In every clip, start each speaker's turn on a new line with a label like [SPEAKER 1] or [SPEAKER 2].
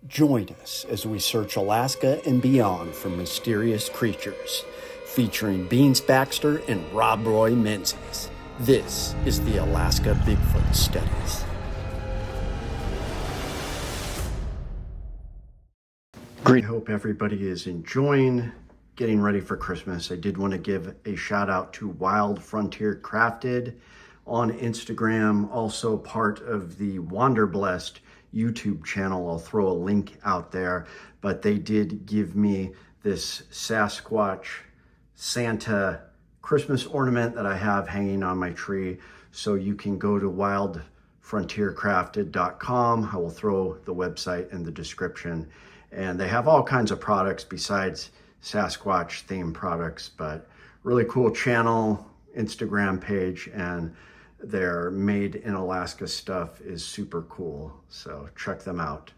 [SPEAKER 1] Join us as we search Alaska and beyond for mysterious creatures, featuring Beans Baxter and Roy Menzies. This is the Alaska Bigfoot Studies. Great. I hope everybody is enjoying getting ready for Christmas. I did want to give a shout out to Wild Frontier Crafted on Instagram, also part of the Wanderblessed YouTube channel. I'll throw a link out there, but they did give me this Sasquatch Santa Christmas ornament that I have hanging on my tree. So you can go to wildfrontiercrafted.com. I will throw the website in the description. And they have all kinds of products besides Sasquatch themed products, but really cool channel, Instagram page, and their made in Alaska stuff is super cool. So check them out.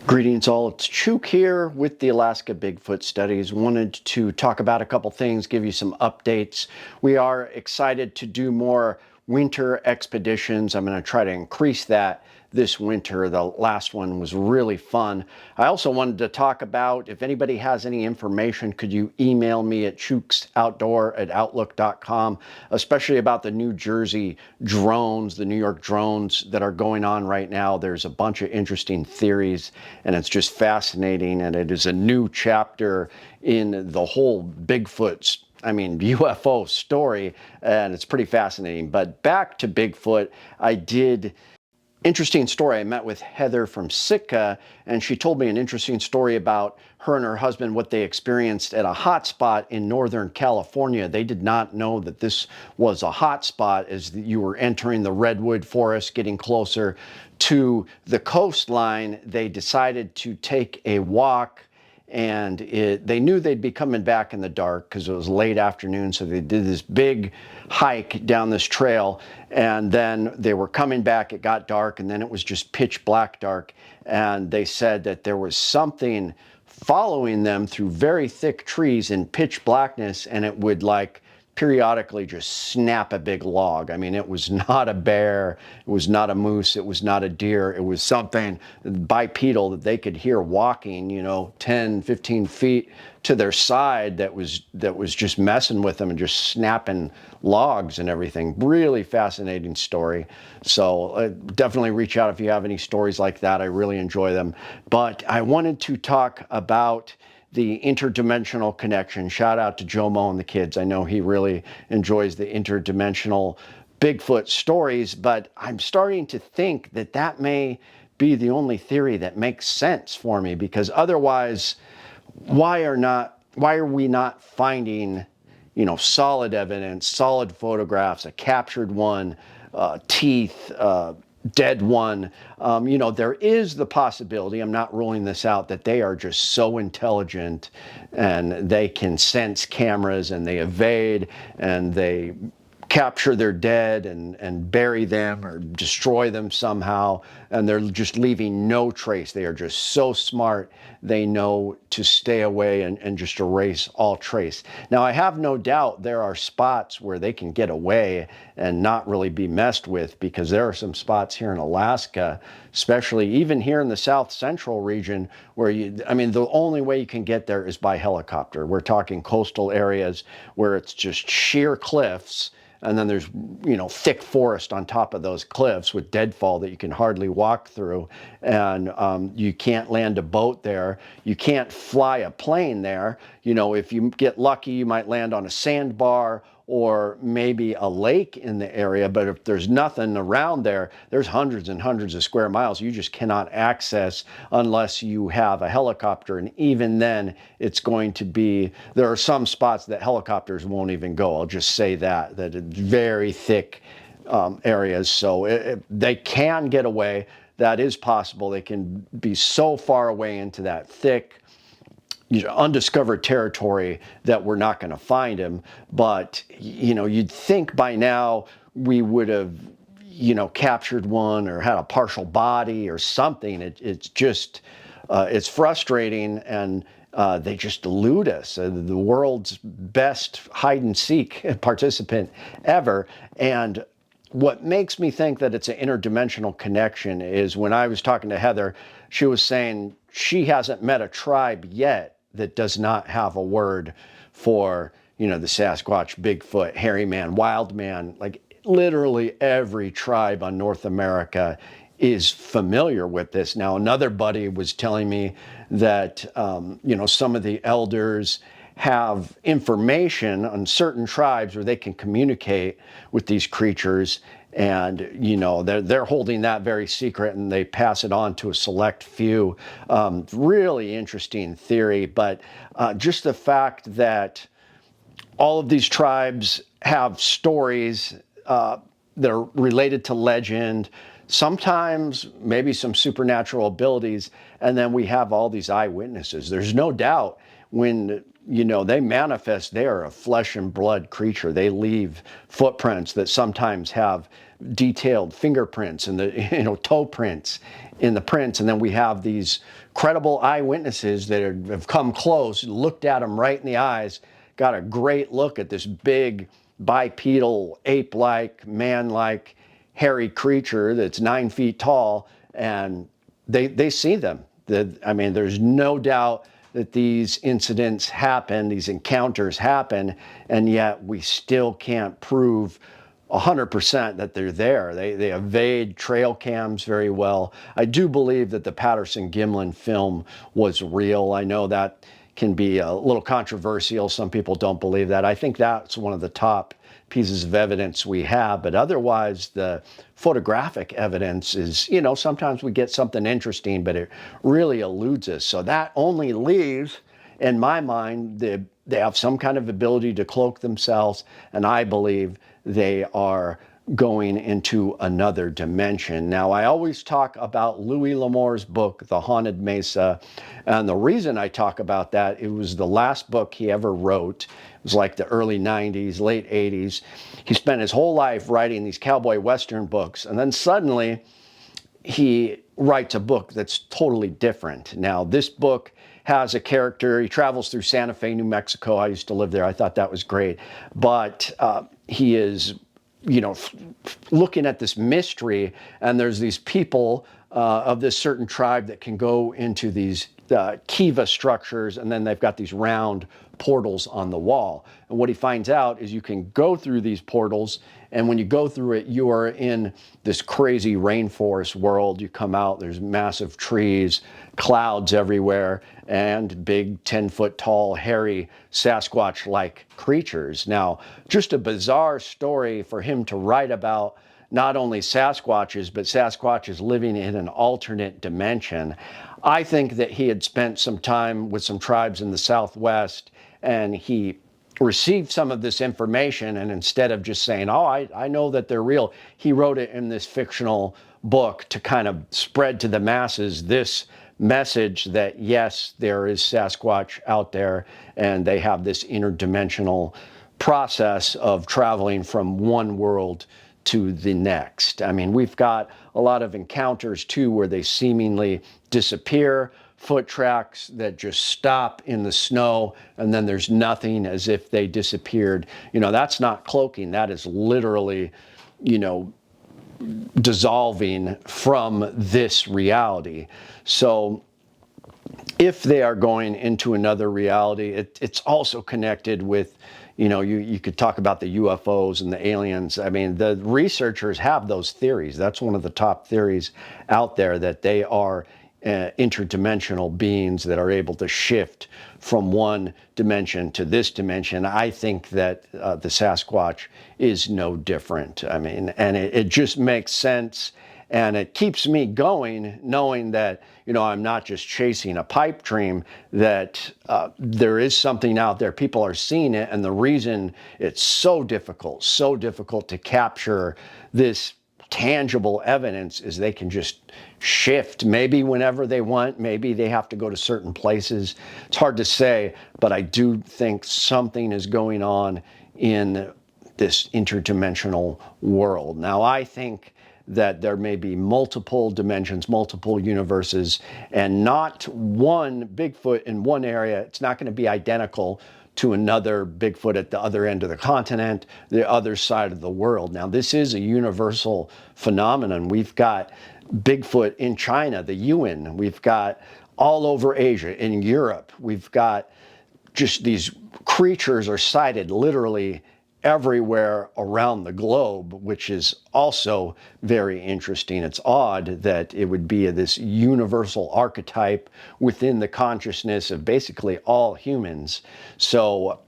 [SPEAKER 1] Greetings all, it's Chuke here with the Alaska Bigfoot Studies. Wanted to talk about a couple things, give you some updates. We are excited to do more winter expeditions. I'm going to try to increase that this winter. The last one was really fun. I also wanted to talk about, if anybody has any information, could you email me at chukesoutdoor@outlook.com, especially about the New Jersey drones, the New York drones that are going on right now. There's a bunch of interesting theories, and it's just fascinating, and it is a new chapter in the whole Bigfoot, UFO story, and it's pretty fascinating. But back to Bigfoot, interesting story. I met with Heather from Sitka, and she told me an interesting story about her and her husband, what they experienced at a hot spot in Northern California. They did not know that this was a hot spot as you were entering the redwood forest, getting closer to the coastline. They decided to take a walk, and they knew they'd be coming back in the dark because it was late afternoon, so they did this big hike down this trail, and then they were coming back. It got dark, and then it was just pitch black dark, and they said that there was something following them through very thick trees in pitch blackness, and it would periodically just snap a big log. It was not a bear, it was not a moose, it was not a deer, it was something bipedal that they could hear walking, 10, 15 feet to their side that was just messing with them and just snapping logs and everything. Really fascinating story. So definitely reach out if you have any stories like that. I really enjoy them. But I wanted to talk about the interdimensional connection. Shout out to Jomo and the kids. I know he really enjoys the interdimensional Bigfoot stories, but I'm starting to think that that may be the only theory that makes sense for me, because otherwise, why are we not finding, solid evidence, solid photographs, a captured one, teeth, dead one? There is the possibility, I'm not ruling this out, that they are just so intelligent and they can sense cameras and they evade and they capture their dead and bury them or destroy them somehow, and they're just leaving no trace. They are just so smart, they know to stay away and just erase all trace. Now, I have no doubt there are spots where they can get away and not really be messed with, because there are some spots here in Alaska, especially even here in the south central region, where the only way you can get there is by helicopter. We're talking coastal areas where it's just sheer cliffs, and then there's, thick forest on top of those cliffs with deadfall that you can hardly walk through. And you can't land a boat there. You can't fly a plane there. If you get lucky, you might land on a sandbar or maybe a lake in the area. But if there's nothing around there, there's hundreds and hundreds of square miles you just cannot access unless you have a helicopter. And even then, it's going to be, there are some spots that helicopters won't even go. I'll just say that it's very thick areas. So they can get away. That is possible. They can be so far away into that thick, undiscovered territory that we're not going to find him. But, you'd think by now we would have, captured one or had a partial body or something. It's just, it's frustrating, and they just elude us. The world's best hide and seek participant ever. And what makes me think that it's an interdimensional connection is when I was talking to Heather, she was saying she hasn't met a tribe yet that does not have a word for, the Sasquatch, Bigfoot, hairy man, wild man. Like literally every tribe on North America is familiar with this. Now, another buddy was telling me that, some of the elders have information on certain tribes where they can communicate with these creatures, and they're holding that very secret, and they pass it on to a select few. Really interesting theory, but just the fact that all of these tribes have stories that are related to legend, sometimes maybe some supernatural abilities, and then we have all these eyewitnesses. There's no doubt when they manifest, they are a flesh and blood creature. They leave footprints that sometimes have detailed fingerprints and the toe prints in the prints, and then we have these credible eyewitnesses that have come close, looked at them right in the eyes, got a great look at this big bipedal, ape-like, man-like, hairy creature that's 9 feet tall, and they see them. There's no doubt that these incidents happen, these encounters happen, and yet we still can't prove 100% that they're there. They evade trail cams very well. I do believe that the Patterson-Gimlin film was real. I know that can be a little controversial. Some people don't believe that. I think that's one of the top pieces of evidence we have, but otherwise the photographic evidence is, sometimes we get something interesting, but it really eludes us. So that only leaves, in my mind, they have some kind of ability to cloak themselves, and I believe they are going into another dimension. Now, I always talk about Louis L'Amour's book, The Haunted Mesa, and the reason I talk about that, it was the last book he ever wrote. It was like the early 90s, late 80s. He spent his whole life writing these cowboy western books, and then suddenly he writes a book that's totally different. Now, this book has a character, he travels through Santa Fe, New Mexico. I used to live there. I thought that was great. But he is looking at this mystery, and there's these people of this certain tribe that can go into these kiva structures, and then they've got these round portals on the wall. And what he finds out is you can go through these portals, and when you go through it, you are in this crazy rainforest world. You come out, there's massive trees, clouds everywhere, and big 10-foot tall, hairy Sasquatch-like creatures. Now, just a bizarre story for him to write about not only Sasquatches, but Sasquatches living in an alternate dimension. I think that he had spent some time with some tribes in the Southwest, and he received some of this information, and instead of just saying, oh, I know that they're real, he wrote it in this fictional book to kind of spread to the masses this message that, yes, there is Sasquatch out there, and they have this interdimensional process of traveling from one world to the next. I mean, we've got a lot of encounters too where they seemingly disappear, foot tracks that just stop in the snow, and then there's nothing, as if they disappeared. That's not cloaking. That is literally, dissolving from this reality. So if they are going into another reality, it's also connected with, you could talk about the UFOs and the aliens. I mean, the researchers have those theories. That's one of the top theories out there, that they are interdimensional beings that are able to shift from one dimension to this dimension. I think that the Sasquatch is no different. I mean, and it just makes sense, and it keeps me going, knowing that, I'm not just chasing a pipe dream, that there is something out there. People are seeing it, and the reason it's so difficult to capture this tangible evidence is they can just shift, maybe whenever they want, maybe they have to go to certain places. It's hard to say, but I do think something is going on in this interdimensional world. Now, I think that there may be multiple dimensions, multiple universes, and not one Bigfoot in one area. It's not going to be identical to another Bigfoot at the other end of the continent, the other side of the world. Now, this is a universal phenomenon. We've got Bigfoot in China, the Yuan. We've got all over Asia, in Europe. We've got just these creatures are sighted literally everywhere around the globe, which is also very interesting. It's odd that it would be this universal archetype within the consciousness of basically all humans. So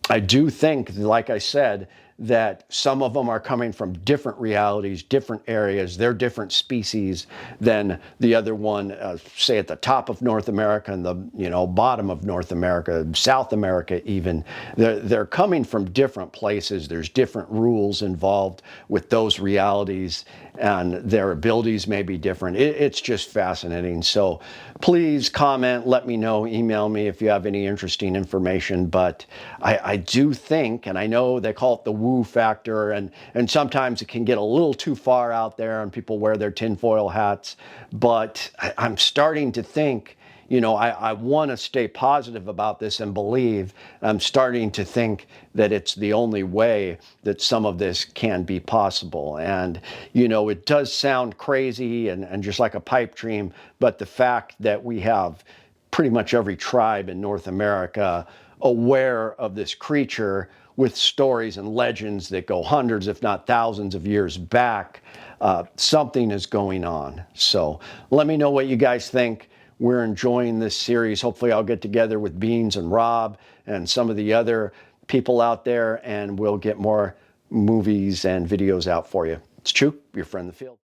[SPEAKER 1] I do think, like I said, that some of them are coming from different realities, different areas. They're different species than the other one, say at the top of North America and the bottom of North America, South America even. They're coming from different places. There's different rules involved with those realities, and their abilities may be different. It's just fascinating. So please comment, let me know, email me if you have any interesting information. But I do think, and I know they call it the woo factor, and sometimes it can get a little too far out there and people wear their tinfoil hats, but I'm starting to think, I want to stay positive about this and believe. I'm starting to think that it's the only way that some of this can be possible. And, it does sound crazy and just like a pipe dream, but the fact that we have pretty much every tribe in North America aware of this creature with stories and legends that go hundreds, if not thousands of years back, something is going on. So let me know what you guys think. We're enjoying this series. Hopefully I'll get together with Beans and Rob and some of the other people out there, and we'll get more movies and videos out for you. It's Chuke, your friend in the field.